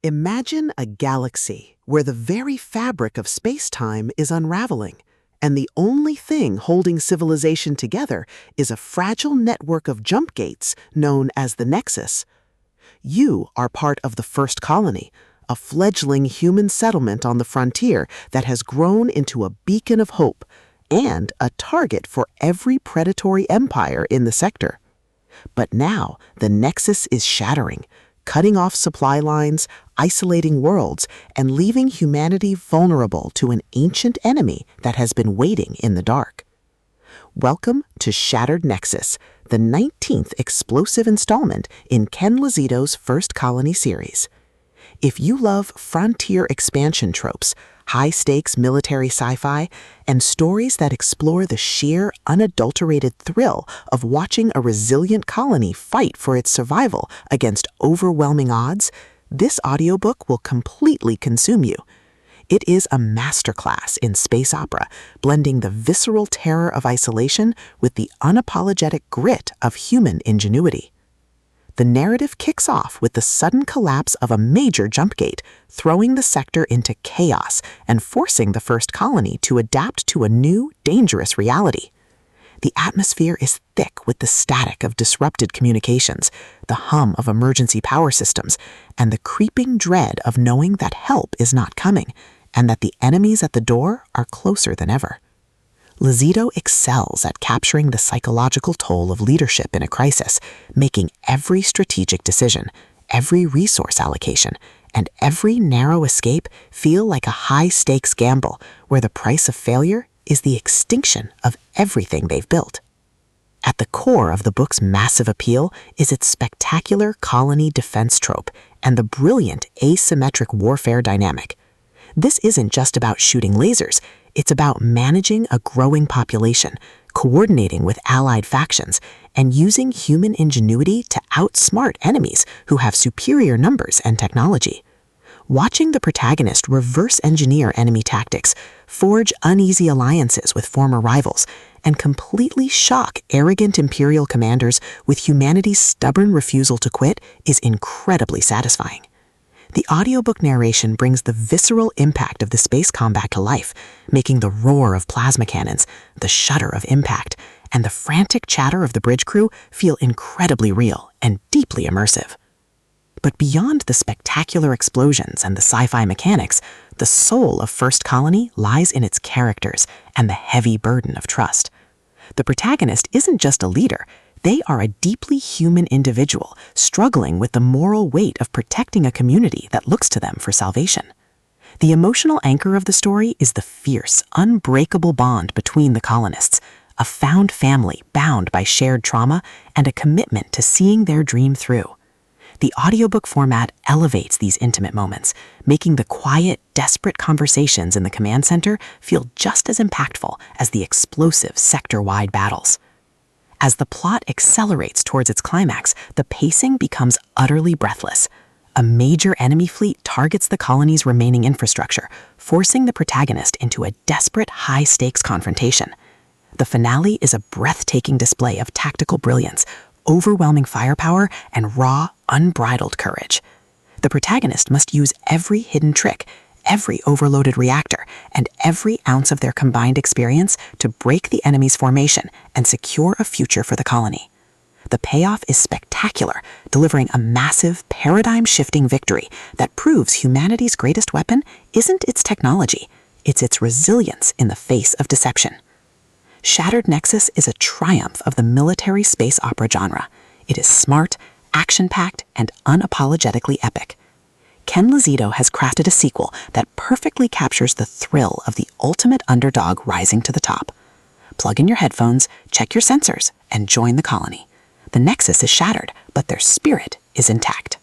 Imagine a galaxy where the very fabric of space-time is unraveling, and the only thing holding civilization together is a fragile network of jump gates known as the Nexus. You are part of the first colony, a fledgling human settlement on the frontier that has grown into a beacon of hope and a target for every predatory empire in the sector. But now the Nexus is shattering, cutting off supply lines, isolating worlds, and leaving humanity vulnerable to an ancient enemy that has been waiting in the dark. Welcome to Shattered Nexus, the 19th explosive installment in Ken Lozito's First Colony series. If you love frontier expansion tropes, high-stakes military sci-fi, and stories that explore the sheer, unadulterated thrill of watching a resilient colony fight for its survival against overwhelming odds, this audiobook will completely consume you. It is a masterclass in space opera, blending the visceral terror of isolation with the unapologetic grit of human ingenuity. The narrative kicks off with the sudden collapse of a major jump gate, throwing the sector into chaos and forcing the first colony to adapt to a new, dangerous reality. The atmosphere is thick with the static of disrupted communications, the hum of emergency power systems, and the creeping dread of knowing that help is not coming, and that the enemies at the door are closer than ever. Lozito excels at capturing the psychological toll of leadership in a crisis, making every strategic decision, every resource allocation, and every narrow escape feel like a high-stakes gamble where the price of failure is the extinction of everything they've built. At the core of the book's massive appeal is its spectacular colony defense trope and the brilliant asymmetric warfare dynamic. This isn't just about shooting lasers, it's about managing a growing population, coordinating with allied factions, and using human ingenuity to outsmart enemies who have superior numbers and technology. Watching the protagonist reverse engineer enemy tactics, forge uneasy alliances with former rivals, and completely shock arrogant Imperial commanders with humanity's stubborn refusal to quit is incredibly satisfying. The audiobook narration brings the visceral impact of the space combat to life, making the roar of plasma cannons, the shudder of impact, and the frantic chatter of the bridge crew feel incredibly real and deeply immersive. But beyond the spectacular explosions and the sci-fi mechanics, the soul of First Colony lies in its characters and the heavy burden of trust. The protagonist isn't just a leader. They are a deeply human individual struggling with the moral weight of protecting a community that looks to them for salvation. The emotional anchor of the story is the fierce, unbreakable bond between the colonists, a found family bound by shared trauma and a commitment to seeing their dream through. The audiobook format elevates these intimate moments, making the quiet, desperate conversations in the command center feel just as impactful as the explosive sector-wide battles. As the plot accelerates towards its climax, the pacing becomes utterly breathless. A major enemy fleet targets the colony's remaining infrastructure, forcing the protagonist into a desperate, high-stakes confrontation. The finale is a breathtaking display of tactical brilliance, overwhelming firepower, and raw, unbridled courage. The protagonist must use every hidden trick, every overloaded reactor, and every ounce of their combined experience to break the enemy's formation and secure a future for the colony. The payoff is spectacular, delivering a massive, paradigm-shifting victory that proves humanity's greatest weapon isn't its technology, it's its resilience in the face of deception. Shattered Nexus is a triumph of the military space opera genre. It is smart, action-packed, and unapologetically epic. Ken Lozito has crafted a sequel that perfectly captures the thrill of the ultimate underdog rising to the top. Plug in your headphones, check your sensors, and join the colony. The Nexus is shattered, but their spirit is intact.